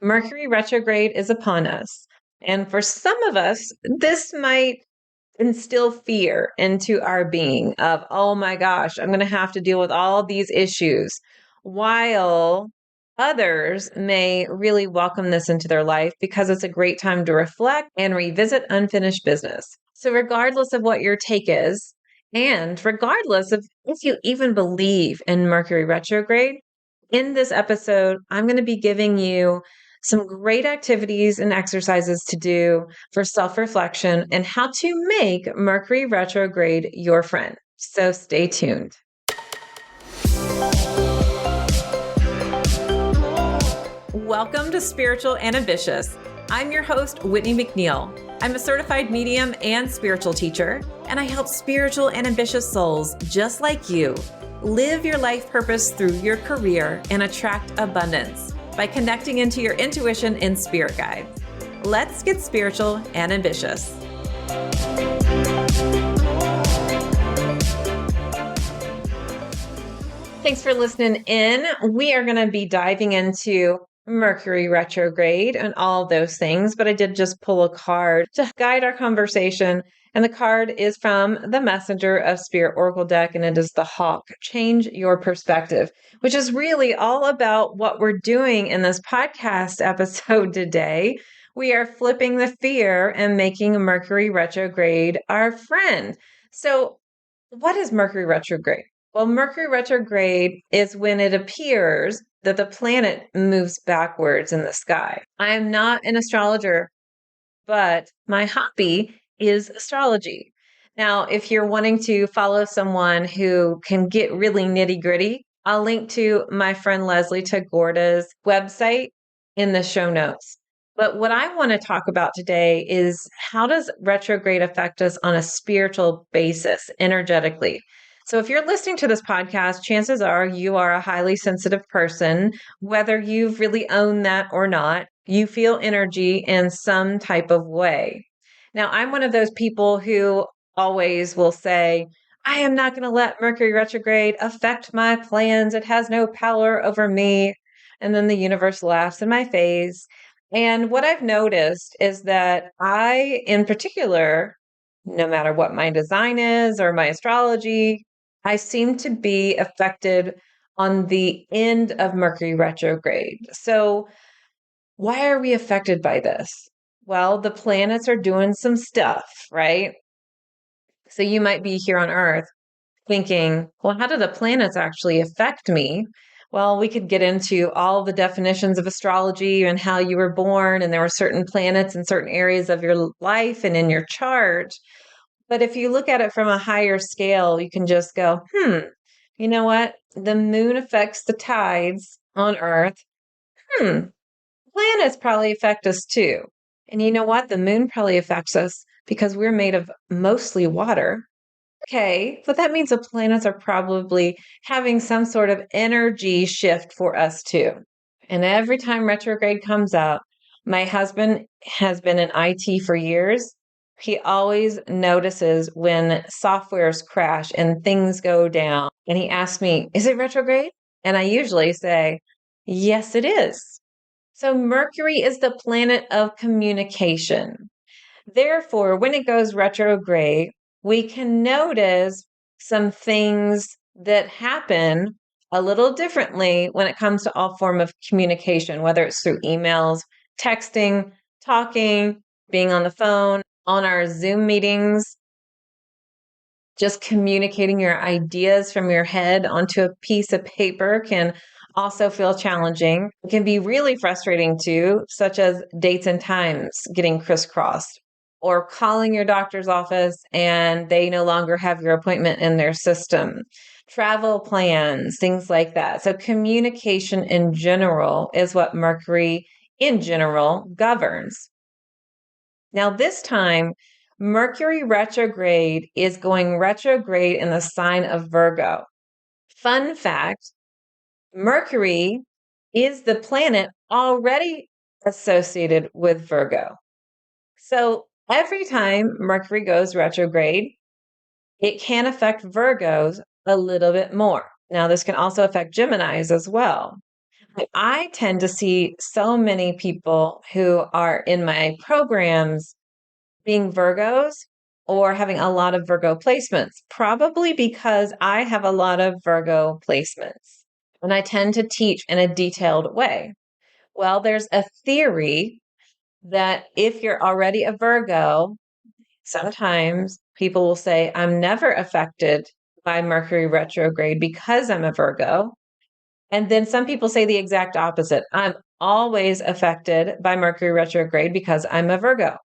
Mercury retrograde is upon us. And for some of us, this might instill fear into our being of, oh my gosh, I'm going to have to deal with all these issues. While others may really welcome this into their life because it's a great time to reflect and revisit unfinished business. So, regardless of what your take is, and regardless of if you even believe in Mercury retrograde, in this episode, I'm going to be giving you some great activities and exercises to do for self-reflection and how to make Mercury retrograde your friend. So stay tuned. Welcome to Spiritual and Ambitious. I'm your host, Whitney McNeill. I'm a certified medium and spiritual teacher, and I help spiritual and ambitious souls just like you live your life purpose through your career and attract abundance by connecting into your intuition and spirit guides. Let's get spiritual and ambitious. Thanks for listening in. We are going to be diving into Mercury retrograde and all those things, but I did just pull a card to guide our conversation. And the card is from the Messenger of Spirit Oracle deck, and it is the Hawk. Change your perspective, which is really all about what we're doing in this podcast episode today. We are flipping the fear and making Mercury retrograde our friend. So, what is Mercury retrograde? Well, Mercury retrograde is when it appears that the planet moves backwards in the sky. I am not an astrologer, but my hobby is astrology. Now, if you're wanting to follow someone who can get really nitty gritty, I'll link to my friend Leslie Tagorda's website in the show notes. But what I want to talk about today is how does retrograde affect us on a spiritual basis, energetically? So if you're listening to this podcast, chances are you are a highly sensitive person, whether you've really owned that or not. You feel energy in some type of way. Now, I'm one of those people who always will say, I am not going to let Mercury retrograde affect my plans. It has no power over me. And then the universe laughs in my face. And what I've noticed is that I, in particular, no matter what my design is or my astrology, I seem to be affected on the end of Mercury retrograde. So, why are we affected by this? Well, the planets are doing some stuff, right? So, you might be here on Earth thinking, well, how do the planets actually affect me? Well, we could get into all the definitions of astrology and how you were born, and there were certain planets in certain areas of your life and in your chart. But if you look at it from a higher scale, you can just go, you know what? The moon affects the tides on Earth. Planets probably affect us too. And you know what? The moon probably affects us because we're made of mostly water. Okay, but that means the planets are probably having some sort of energy shift for us too. And every time retrograde comes out, my husband has been in IT for years. He always notices when softwares crash and things go down. And he asks me, is it retrograde? And I usually say, yes, it is. So Mercury is the planet of communication. Therefore, when it goes retrograde, we can notice some things that happen a little differently when it comes to all form of communication, whether it's through emails, texting, talking, being on the phone, on our Zoom meetings, just communicating your ideas from your head onto a piece of paper can also feel challenging. It can be really frustrating too, such as dates and times getting crisscrossed, or calling your doctor's office and they no longer have your appointment in their system, travel plans, things like that. So communication in general is what Mercury in general governs. Now, this time, Mercury retrograde is going retrograde in the sign of Virgo. Fun fact, Mercury is the planet already associated with Virgo. So every time Mercury goes retrograde, it can affect Virgos a little bit more. Now, this can also affect Geminis as well. I tend to see so many people who are in my programs being Virgos or having a lot of Virgo placements, probably because I have a lot of Virgo placements and I tend to teach in a detailed way. Well, there's a theory that if you're already a Virgo, sometimes people will say, I'm never affected by Mercury retrograde because I'm a Virgo. And then some people say the exact opposite. I'm always affected by Mercury retrograde because I'm a Virgo.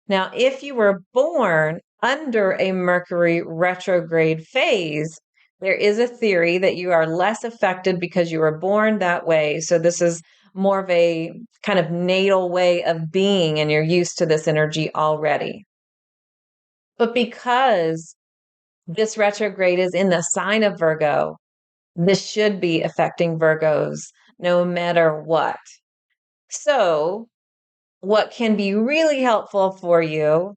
Now, if you were born under a Mercury retrograde phase, there is a theory that you are less affected because you were born that way. So this is more of a kind of natal way of being, and you're used to this energy already. But because this retrograde is in the sign of Virgo, this should be affecting Virgos no matter what. So, what can be really helpful for you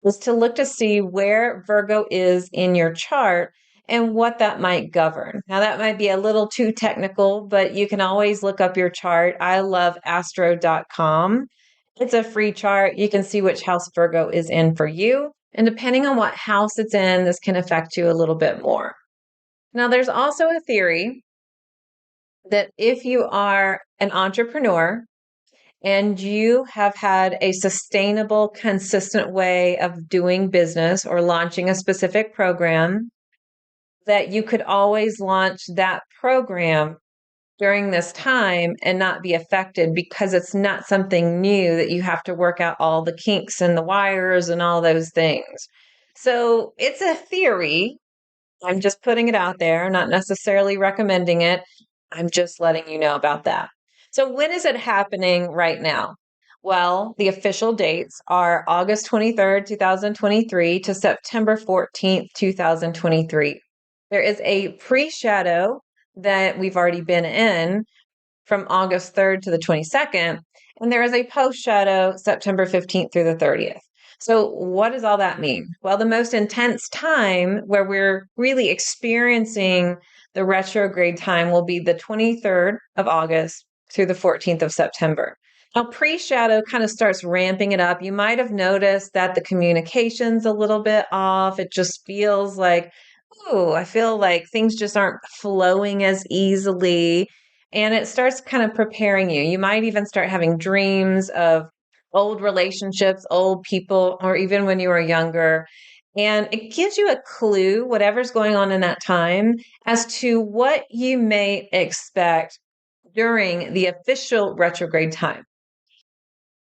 is to look to see where Virgo is in your chart and what that might govern. Now, that might be a little too technical, but you can always look up your chart. I love astro.com. It's a free chart. You can see which house Virgo is in for you. And depending on what house it's in, this can affect you a little bit more. Now, there's also a theory that if you are an entrepreneur and you have had a sustainable, consistent way of doing business or launching a specific program, that you could always launch that program during this time and not be affected because it's not something new that you have to work out all the kinks and the wires and all those things. So it's a theory. I'm just putting it out there, not necessarily recommending it. I'm just letting you know about that. So, when is it happening right now? Well, the official dates are August 23rd, 2023 to September 14th, 2023. There is a pre shadow that we've already been in from August 3rd to the 22nd, and there is a post shadow September 15th through the 30th. So, what does all that mean? Well, the most intense time where we're really experiencing the retrograde time will be the 23rd of August through the 14th of September. Now, pre shadow kind of starts ramping it up. You might have noticed that the communication's a little bit off. It just feels like, oh, I feel like things just aren't flowing as easily. And it starts kind of preparing you. You might even start having dreams of old relationships, old people, or even when you were younger. And it gives you a clue, whatever's going on in that time, as to what you may expect during the official retrograde time.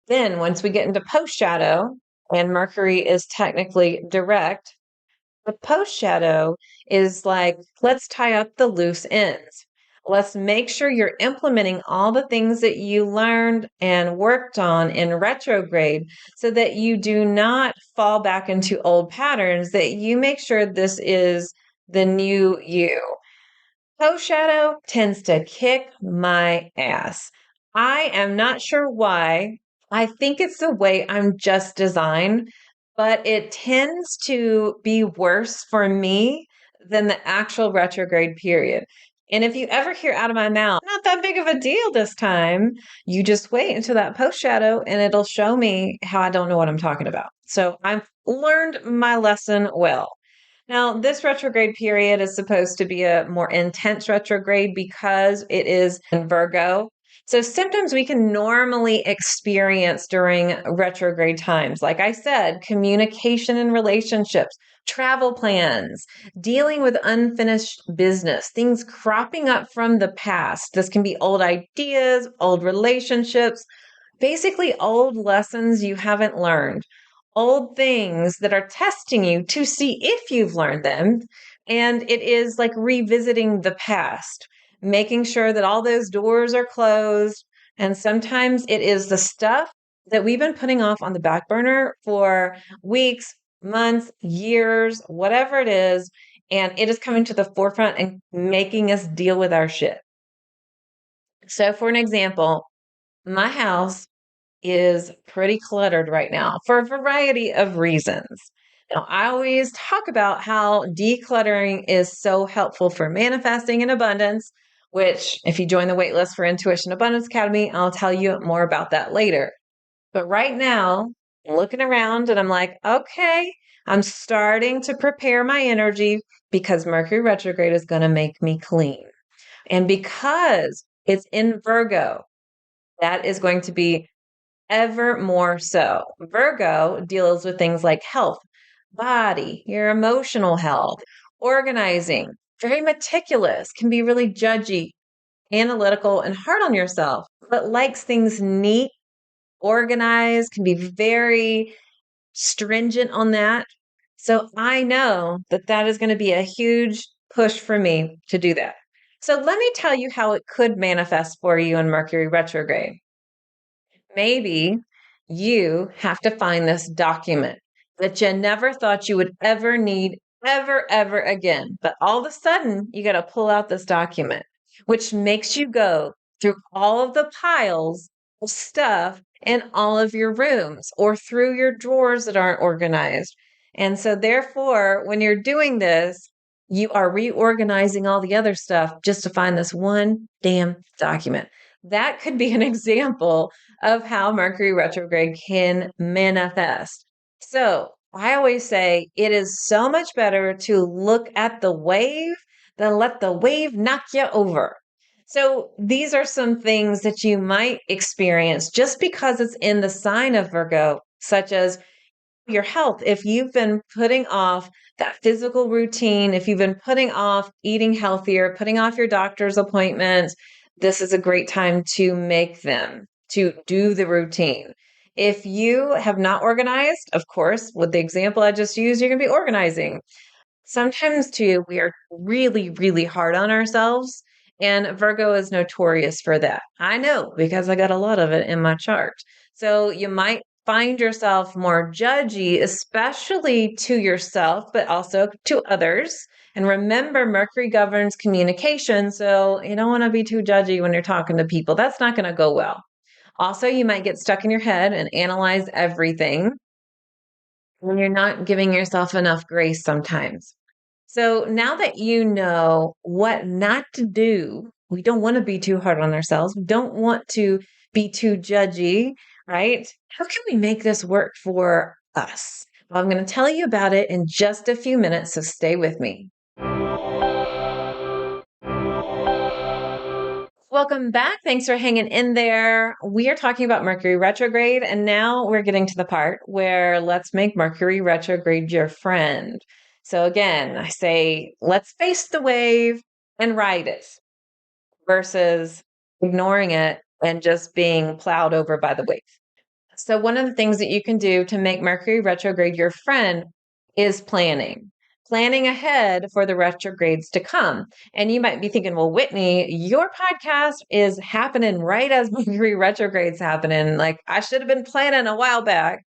Then, once we get into post shadow, and Mercury is technically direct, the post shadow is like, let's tie up the loose ends. Let's make sure you're implementing all the things that you learned and worked on in retrograde so that you do not fall back into old patterns, that you make sure this is the new you. Post shadow tends to kick my ass. I am not sure why. I think it's the way I'm just designed, but it tends to be worse for me than the actual retrograde period. And if you ever hear out of my mouth, not that big of a deal this time, you just wait until that post shadow and it'll show me how I don't know what I'm talking about. So I've learned my lesson well. Now, this retrograde period is supposed to be a more intense retrograde because it is in Virgo. So, symptoms we can normally experience during retrograde times, like I said, communication and relationships, travel plans, dealing with unfinished business, things cropping up from the past. This can be old ideas, old relationships, basically old lessons you haven't learned, old things that are testing you to see if you've learned them. And it is like revisiting the past, making sure that all those doors are closed. And sometimes it is the stuff that we've been putting off on the back burner for weeks, months, years, whatever it is. And it is coming to the forefront and making us deal with our shit. So, for an example, my house is pretty cluttered right now for a variety of reasons. Now, I always talk about how decluttering is so helpful for manifesting in abundance. which if you join the waitlist for Intuition Abundance Academy, I'll tell you more about that later. But right now, I'm looking around and I'm like, okay, I'm starting to prepare my energy because Mercury retrograde is going to make me clean. And because it's in Virgo, that is going to be ever more so. Virgo deals with things like health, body, your emotional health, organizing, very meticulous, can be really judgy, analytical, and hard on yourself, but likes things neat, organized, can be very stringent on that. So I know that that is going to be a huge push for me to do that. So let me tell you how it could manifest for you in Mercury retrograde. Maybe you have to find this document that you never thought you would ever need ever again. But all of a sudden, you got to pull out this document, which makes you go through all of the piles of stuff in all of your rooms or through your drawers that aren't organized. And so, therefore, when you're doing this, you are reorganizing all the other stuff just to find this one damn document. That could be an example of how Mercury retrograde can manifest. So I always say it is so much better to look at the wave than let the wave knock you over. So these are some things that you might experience just because it's in the sign of Virgo, such as your health. If you've been putting off that physical routine, if you've been putting off eating healthier, putting off your doctor's appointments, this is a great time to make them, to do the routine. If you have not organized, of course, with the example I just used, you're going to be organizing. Sometimes, too, we are really hard on ourselves, and Virgo is notorious for that. I know because I got a lot of it in my chart. So you might find yourself more judgy, especially to yourself, but also to others. And remember, Mercury governs communication. So you don't want to be too judgy when you're talking to people. That's not going to go well. Also, you might get stuck in your head and analyze everything when you're not giving yourself enough grace sometimes. So now that you know what not to do, we don't want to be too hard on ourselves. We don't want to be too judgy, right? How can we make this work for us? Well, I'm going to tell you about it in just a few minutes, so stay with me. Welcome back. Thanks for hanging in there. We are talking about Mercury retrograde, and now we're getting to the part where let's make Mercury retrograde your friend. So again, I say, let's face the wave and ride it versus ignoring it and just being plowed over by the wave. So one of the things that you can do to make Mercury retrograde your friend is planning ahead for the retrogrades to come. And you might be thinking, well, Whitney, your podcast is happening right as Mercury retrograde's happening. Like I should have been planning a while back.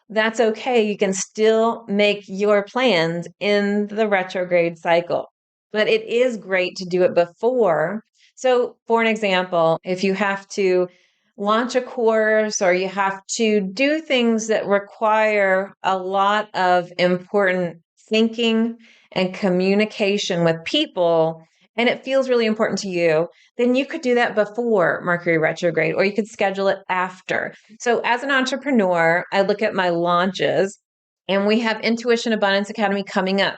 That's okay. You can still make your plans in the retrograde cycle, but it is great to do it before. So, for an example, if you have to launch a course or you have to do things that require a lot of important thinking and communication with people, and it feels really important to you, then you could do that before Mercury retrograde, or you could schedule it after. So as an entrepreneur, I look at my launches and we have Intuition Abundance Academy coming up.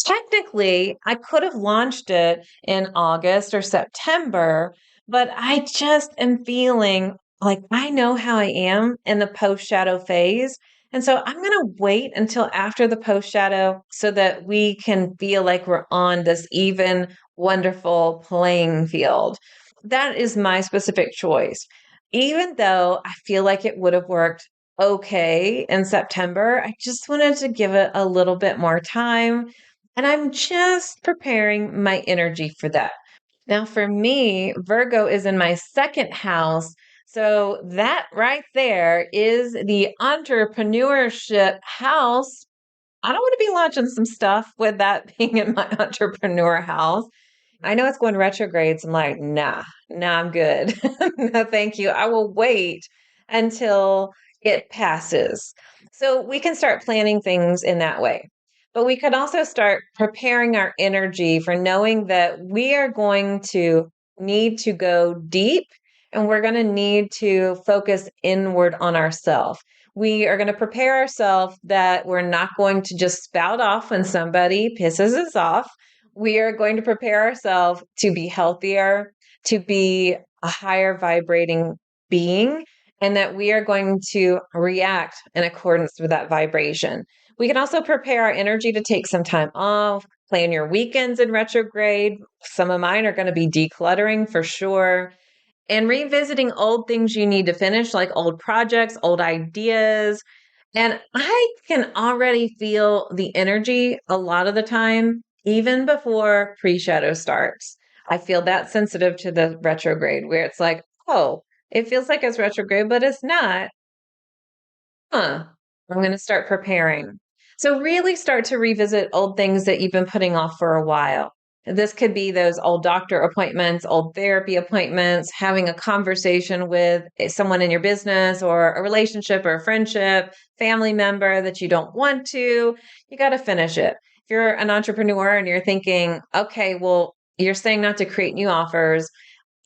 Technically, I could have launched it in August or September, but I just am feeling like I know how I am in the post shadow phase. And so I'm going to wait until after the post shadow so that we can feel like we're on this even, wonderful playing field. That is my specific choice. Even though I feel like it would have worked okay in September, I just wanted to give it a little bit more time. And I'm just preparing my energy for that. Now, for me, Virgo is in my second house. So that right there is the entrepreneurship house. I don't want to be launching some stuff with that being in my entrepreneur house. I know it's going retrogrades. I'm like, nah, I'm good. No, thank you. I will wait until it passes. So we can start planning things in that way. But we could also start preparing our energy for knowing that we are going to need to go deep and we're going to need to focus inward on ourselves. We are going to prepare ourselves that we're not going to just spout off when somebody pisses us off. We are going to prepare ourselves to be healthier, to be a higher vibrating being, and that we are going to react in accordance with that vibration. We can also prepare our energy to take some time off, plan your weekends in retrograde. Some of mine are going to be decluttering for sure, and revisiting old things you need to finish, like old projects, old ideas. And I can already feel the energy a lot of the time, even before pre shadow starts. I feel that sensitive to the retrograde where it's like, oh, it feels like it's retrograde, but it's not. Huh, I'm going to start preparing. So, really start to revisit old things that you've been putting off for a while. This could be those old doctor appointments, old therapy appointments, having a conversation with someone in your business or a relationship or a friendship, family member that you don't want to. You got to finish it. If you're an entrepreneur and you're thinking, okay, well, you're saying not to create new offers.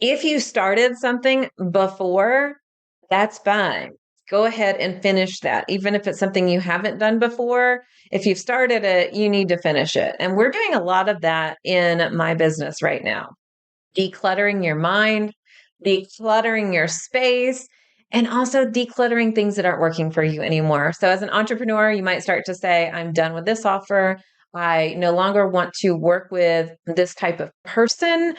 If you started something before, that's fine. Go ahead and finish that. Even if it's something you haven't done before, if you've started it, you need to finish it. And we're doing a lot of that in my business right now. Decluttering your mind, decluttering your space, and also decluttering things that aren't working for you anymore. So, as an entrepreneur, you might start to say, I'm done with this offer. I no longer want to work with this type of person.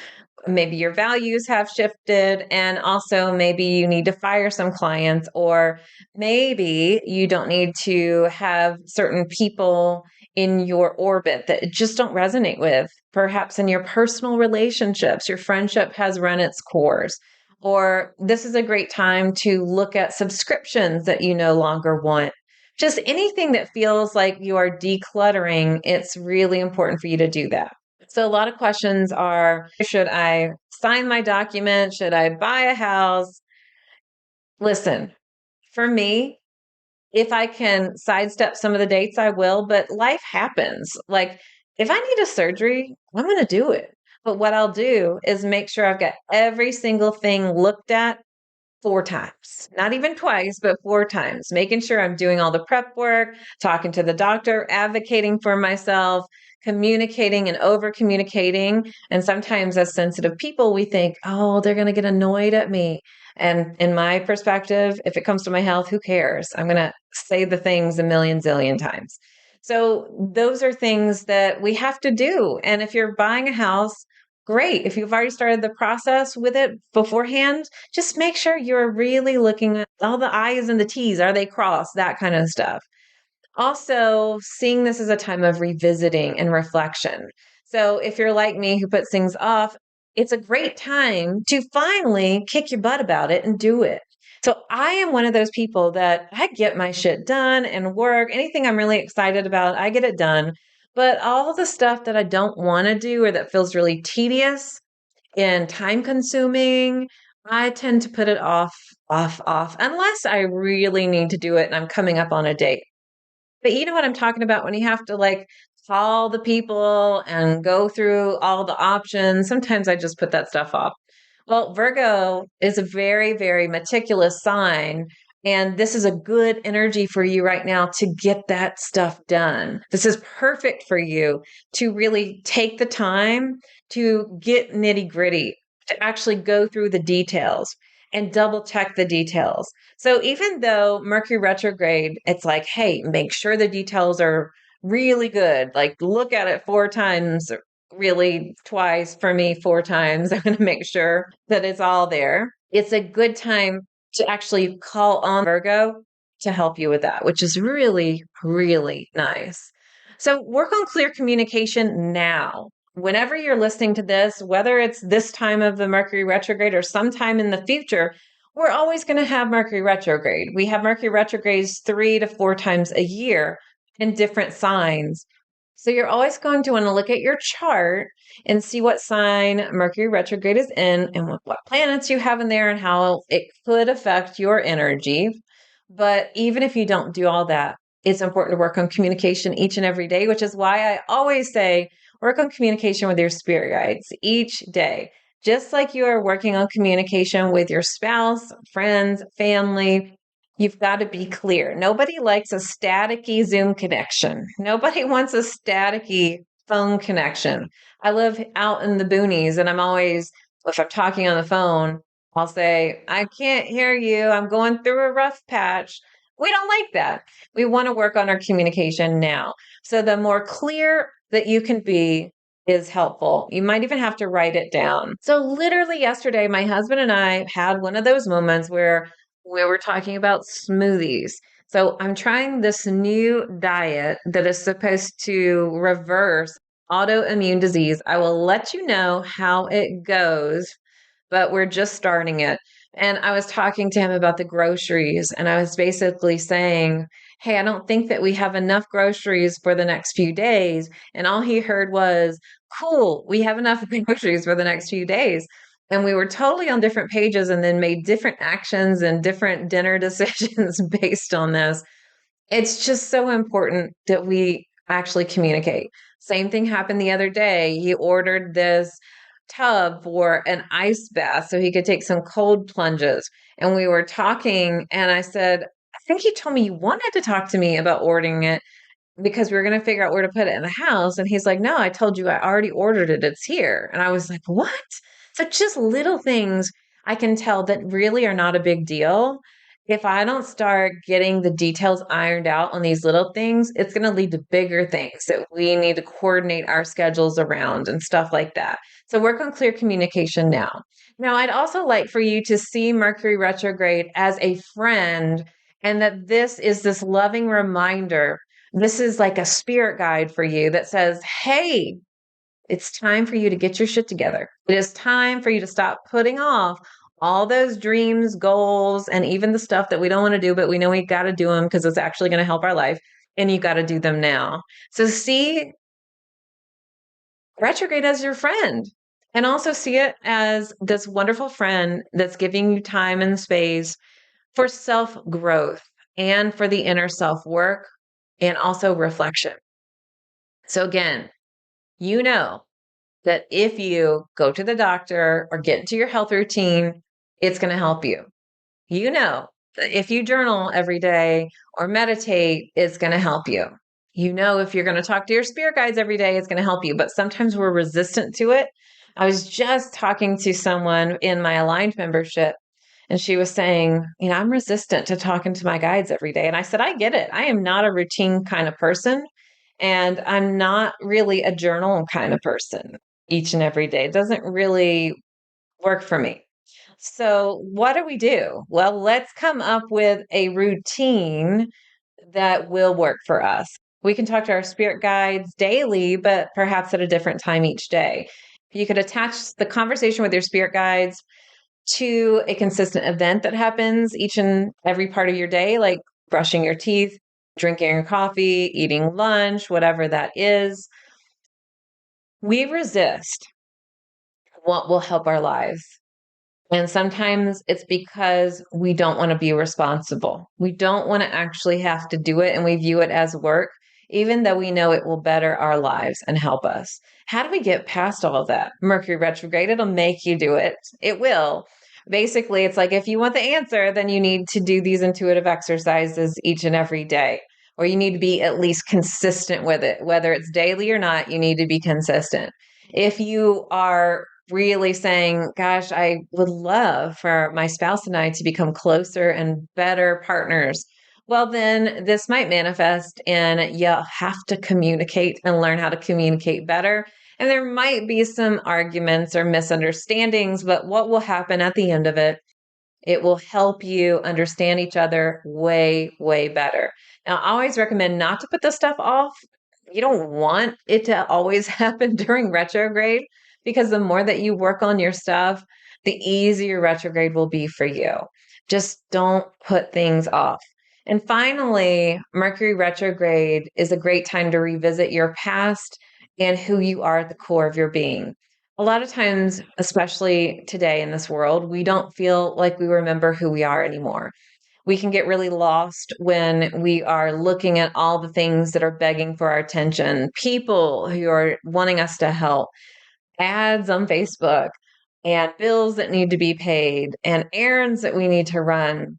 Maybe your values have shifted, and also maybe you need to fire some clients, or maybe you don't need to have certain people in your orbit that just don't resonate with. Perhaps in your personal relationships, your friendship has run its course. Or this is a great time to look at subscriptions that you no longer want. Just anything that feels like you are decluttering, it's really important for you to do that. So, a lot of questions are, should I sign my document? Should I buy a house? Listen, for me, if I can sidestep some of the dates, I will, but life happens. Like, if I need a surgery, I'm going to do it. But what I'll do is make sure I've got every single thing looked at 4 times, not even twice, but 4 times, making sure I'm doing all the prep work, talking to the doctor, advocating for myself, communicating and over communicating. And sometimes, as sensitive people, we think, oh, they're going to get annoyed at me. And in my perspective, if it comes to my health, who cares? I'm going to say the things a million zillion times. So, those are things that we have to do. And if you're buying a house, great. If you've already started the process with it beforehand, just make sure you're really looking at all the I's and the T's. Are they crossed? That kind of stuff. Also, seeing this as a time of revisiting and reflection. So, if you're like me who puts things off, it's a great time to finally kick your butt about it and do it. So, I am one of those people that I get my shit done and work. Anything I'm really excited about, I get it done. But all the stuff that I don't want to do or that feels really tedious and time consuming, I tend to put it off, unless I really need to do it and I'm coming up on a date. But you know what I'm talking about when you have to like call the people and go through all the options. Sometimes I just put that stuff off. Well, Virgo is a very, very meticulous sign. And this is a good energy for you right now to get that stuff done. This is perfect for you to really take the time to get nitty gritty, to actually go through the details and double check the details. So even though Mercury retrograde, it's like, hey, make sure the details are really good. Like look at it 4 times, really twice for me, 4 times. I'm going to make sure that it's all there. It's a good time to actually call on Virgo to help you with that, which is really, really nice. So work on clear communication now. Whenever you're listening to this, whether it's this time of the Mercury retrograde or sometime in the future, we're always going to have Mercury retrograde. We have Mercury retrogrades 3 to 4 times a year in different signs. So you're always going to want to look at your chart and see what sign Mercury retrograde is in and what planets you have in there and how it could affect your energy. But even if you don't do all that, it's important to work on communication each and every day, which is why I always say work on communication with your spirit guides each day. Just like you are working on communication with your spouse, friends, family, you've got to be clear. Nobody likes a staticky Zoom connection. Nobody wants a staticky phone connection. I live out in the boonies, and I'm always, if I'm talking on the phone, I'll say, I can't hear you. I'm going through a rough patch. We don't like that. We want to work on our communication now. So the more clear that you can be is helpful. You might even have to write it down. So literally yesterday, my husband and I had one of those moments where we were talking about smoothies. So I'm trying this new diet that is supposed to reverse autoimmune disease. I will let you know how it goes, but we're just starting it. And I was talking to him about the groceries, and I was basically saying, hey, I don't think that we have enough groceries for the next few days. And all he heard was, cool, we have enough groceries for the next few days. And we were totally on different pages and then made different actions and different dinner decisions based on this. It's just so important that we actually communicate. Same thing happened the other day. He ordered this tub for an ice bath so he could take some cold plunges. And we were talking, and I said, I think you told me you wanted to talk to me about ordering it because we were going to figure out where to put it in the house. And he's like, no, I told you I already ordered it. It's here. And I was like, what? So just little things I can tell that really are not a big deal. If I don't start getting the details ironed out on these little things, it's going to lead to bigger things that we need to coordinate our schedules around and stuff like that. So work on clear communication now. Now, I'd also like for you to see Mercury retrograde as a friend, and that this is this loving reminder. This is like a spirit guide for you that says, hey, it's time for you to get your shit together. It is time for you to stop putting off all those dreams, goals, and even the stuff that we don't want to do, but we know we got to do them because it's actually going to help our life. And you got to do them now. So see retrograde as your friend, and also see it as this wonderful friend that's giving you time and space for self growth and for the inner self work and also reflection. So again, you know that if you go to the doctor or get into your health routine, it's going to help you. You know that if you journal every day or meditate, it's going to help you. You know, if you're going to talk to your spirit guides every day, it's going to help you. But sometimes we're resistant to it. I was just talking to someone in my aligned membership, and she was saying, I'm resistant to talking to my guides every day. And I said, I get it. I am not a routine kind of person. And I'm not really a journal kind of person each and every day. It doesn't really work for me. So, what do we do? Well, let's come up with a routine that will work for us. We can talk to our spirit guides daily, but perhaps at a different time each day. You could attach the conversation with your spirit guides to a consistent event that happens each and every part of your day, like brushing your teeth, drinking your coffee, eating lunch, whatever that is. We resist what will help our lives. And sometimes it's because we don't want to be responsible. We don't want to actually have to do it, and we view it as work, even though we know it will better our lives and help us. How do we get past all of that? Mercury retrograde, it'll make you do it. It will. Basically, it's like if you want the answer, then you need to do these intuitive exercises each and every day, or you need to be at least consistent with it. Whether it's daily or not, you need to be consistent. If you are really saying, gosh, I would love for my spouse and I to become closer and better partners, well, then this might manifest in you have to communicate and learn how to communicate better. And there might be some arguments or misunderstandings, but what will happen at the end of it? It will help you understand each other way, way better. Now, I always recommend not to put this stuff off. You don't want it to always happen during retrograde, because the more that you work on your stuff, the easier retrograde will be for you. Just don't put things off. And finally, Mercury retrograde is a great time to revisit your past and who you are at the core of your being. A lot of times, especially today in this world, we don't feel like we remember who we are anymore. We can get really lost when we are looking at all the things that are begging for our attention, people who are wanting us to help, ads on Facebook, and bills that need to be paid, and errands that we need to run.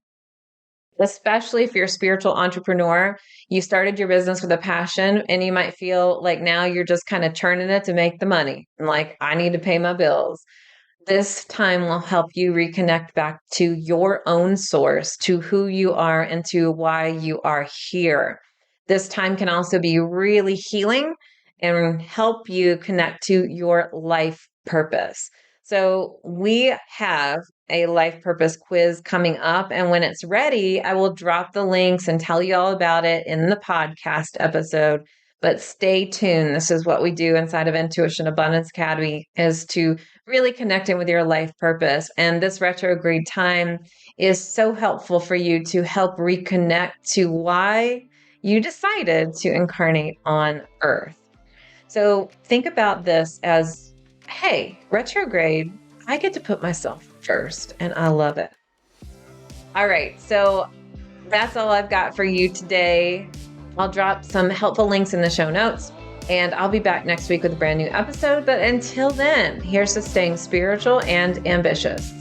Especially if you're a spiritual entrepreneur, you started your business with a passion and you might feel like now you're just kind of churning it to make the money. And like, I need to pay my bills. This time will help you reconnect back to your own source, to who you are and to why you are here. This time can also be really healing and help you connect to your life purpose. So we have a life purpose quiz coming up. And when it's ready, I will drop the links and tell you all about it in the podcast episode. But stay tuned. This is what we do inside of Intuition Abundance Academy, is to really connect in with your life purpose. And this retrograde time is so helpful for you to help reconnect to why you decided to incarnate on Earth. So think about this as, hey, retrograde, I get to put myself first, and I love it. All right, so that's all I've got for you today. I'll drop some helpful links in the show notes, and I'll be back next week with a brand new episode. But until then, here's to staying spiritual and ambitious.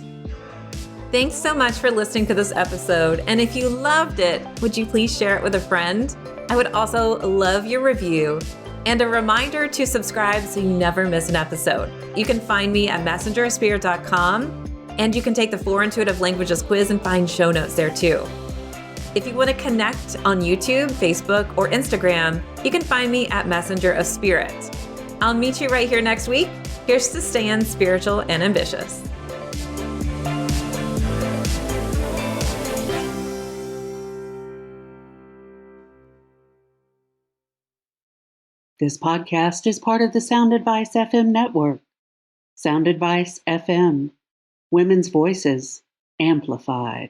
Thanks so much for listening to this episode. And if you loved it, would you please share it with a friend? I would also love your review. And a reminder to subscribe so you never miss an episode. You can find me at messengerofspirit.com, and you can take the 4 Intuitive Languages quiz and find show notes there too. If you want to connect on YouTube, Facebook, or Instagram, you can find me at Messenger of Spirit. I'll meet you right here next week. Here's to staying spiritual and ambitious. This podcast is part of the Sound Advice FM network. Sound Advice FM. Women's voices amplified.